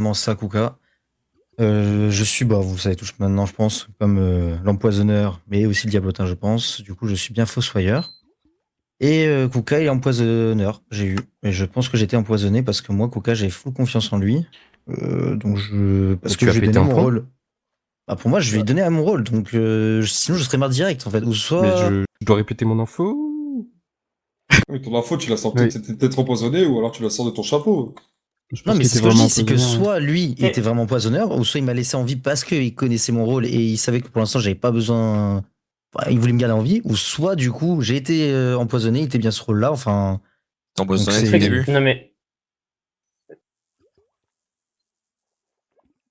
Comment ça, Kuka? Je suis, bah, vous savez tous maintenant, je pense, comme l'empoisonneur, mais aussi le diablotin, je pense. Du coup, je suis bien fossoyeur. Et Kuka, il est empoisonneur, j'ai eu. Et je pense que j'étais empoisonné parce que moi, Kuka, j'ai full confiance en lui. Parce Mais que tu as je lui ai pété donné un mon plomb? rôle. Bah, pour moi, je lui ai donné à mon rôle, donc sinon, je serais mort direct, en fait. Ou Mais soit. je dois répéter mon info? Oui, ton info, tu la sors Oui. peut-être empoisonné ou alors tu la sors de ton chapeau. Je Non, pense mais qu'il c'est était ce que je vraiment dis, c'est que empoisonné, ouais. soit lui, il Et- était vraiment empoisonneur, ou soit il m'a laissé en vie parce qu'il connaissait mon rôle et il savait que pour l'instant, j'avais pas besoin. Enfin, il voulait me garder en vie, ou soit du coup, j'ai été empoisonné, il était bien ce rôle-là, enfin. T'es Donc empoisonné depuis le c'est. début. Non mais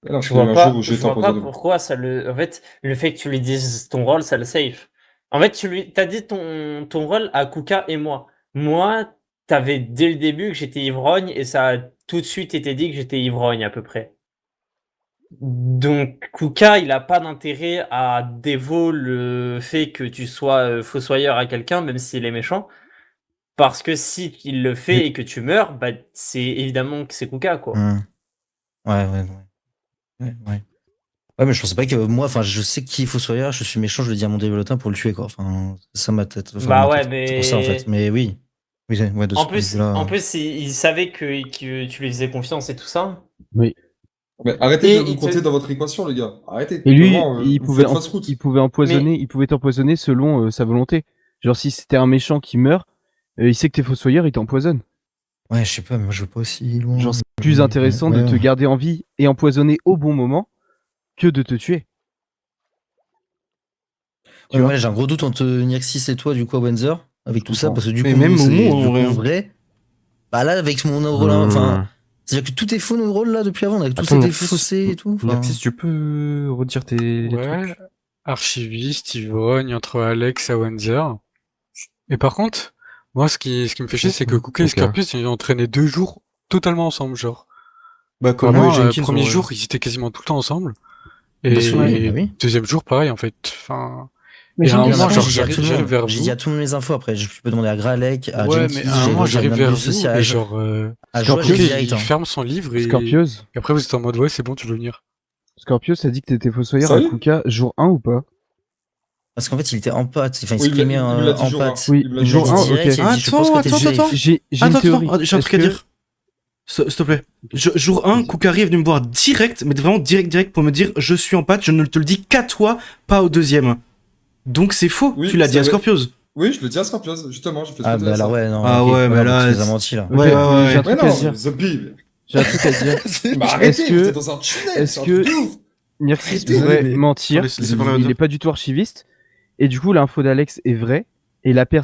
Et là, parce qu'il y a eu un jour où j'ai je été vois pas empoisonné. pourquoi ça le. En fait, le fait que tu lui dises ton rôle, ça le safe. En fait, t'as dit ton rôle à Kuka et moi. Moi, t'avais dès le début que j'étais ivrogne et ça a tout de suite été dit que j'étais ivrogne à peu près. Donc Kuka, il a pas d'intérêt à dévot le fait que tu sois fossoyeur à quelqu'un, même s'il est méchant. Parce que si il le fait et que tu meurs, bah c'est évidemment que c'est Kuka, quoi. Ouais. Ouais, mais je pensais pas que moi, enfin, je sais qui est Fossoyeur, je suis méchant, je le dis à mon développeur pour le tuer, quoi. Enfin, c'est ça ma tête. Enfin, Bah ma ouais, tête. C'est pour ça, en fait. mais Mais oui. Oui, ouais, de ce point de vue-là. en plus, il savait que tu lui faisais confiance et tout ça. Oui. Mais arrêtez Et de nous il te- compter dans votre équation, les gars. Arrêtez. Et lui, Vraiment, vous faites fausse route. il pouvait empoisonner, il pouvait t'empoisonner selon sa volonté. Genre, si c'était un méchant qui meurt, il sait que t'es fossoyeur, il t'empoisonne. Ouais, je sais pas, mais moi, je veux pas aussi loin. Genre, c'est plus intéressant de te garder en vie et empoisonner au bon moment que de te tuer. Ouais, moi, j'ai un gros doute entre Nierxis et toi, du coup, à Windsor, avec tout ça, comprends. parce que du Mais coup, même c'est Momo, en du vrai, coup hein. vrai. Bah là, avec mon rôle, enfin, c'est-à-dire que tout est faux, nos rôles, là, depuis avant, on a tous Attends, été Nexus, faussés et tout. enfin. Nexus, tu peux redire les Ouais, trucs? archiviste, Yvonne, entre Alex et Windsor. Et par contre, moi, ce qui me fait chier, c'est que Kuka et Ok. Scorpius, ils ont entraîné 2 jours totalement ensemble, genre. Bah, comme Vraiment, moi et Jenkins. premier en vrai. jour, ils étaient quasiment tout le temps ensemble. Bah, sûr, oui, Et bah oui. deuxième jour, pareil, en fait. Enfin, Mais et à un Et non, mais moment, après, genre, j'ai dit à tout le j'arrive monde. vers J'ai vous. dit à toutes mes infos après. Je peux demander à Gralek, à Ouais, Jenkins, mais à un moment, j'arrive vers vous, aussi à et genre, à Joie, Scorpius, j'ai direct, il hein. ferme son livre, et Scorpius, après, vous êtes en mode, ouais, c'est bon, tu veux venir. Scorpius a dit que t'étais fossoyeur à Sérieux Kuka jour 1 ou pas? Parce qu'en fait, il était en pâte. Enfin, il Oui, il s'exprimait me l'a dit en jour un. pâte. Oui, Il me l'a dit jour Il jour a un, dit direct, ok. il a dit, je pense que t'es safe. J'ai une théorie. J'ai un Est-ce truc à que- dire. S'il te plaît. Jour 1, Koukari est venu me voir direct, mais vraiment direct pour me dire je suis en pâte, je ne te le dis qu'à toi, pas au deuxième. Donc c'est faux, Oui, tu l'as dit à c'est vrai. Scorpios. Oui, je le dis à Scorpios, justement, j'ai fait Ah, exprès de bah dire alors, ça. ouais, non. Ah ok. ouais, mais bah, là, tu nous as menti, là. Ok, Ouais, ouais, j'ai un ouais. Mais truc à non, dire. Zombie. J'ai un truc à dire. Mais arrêtez, Est-ce que- vous êtes dans un tunnel. est-ce c'est un que- truc de ouf. Nierxis Arrêtez, pourrait mais- mentir, Laissez parler à il deux. est pas du tout archiviste, et du coup l'info d'Alex est vraie, et la personne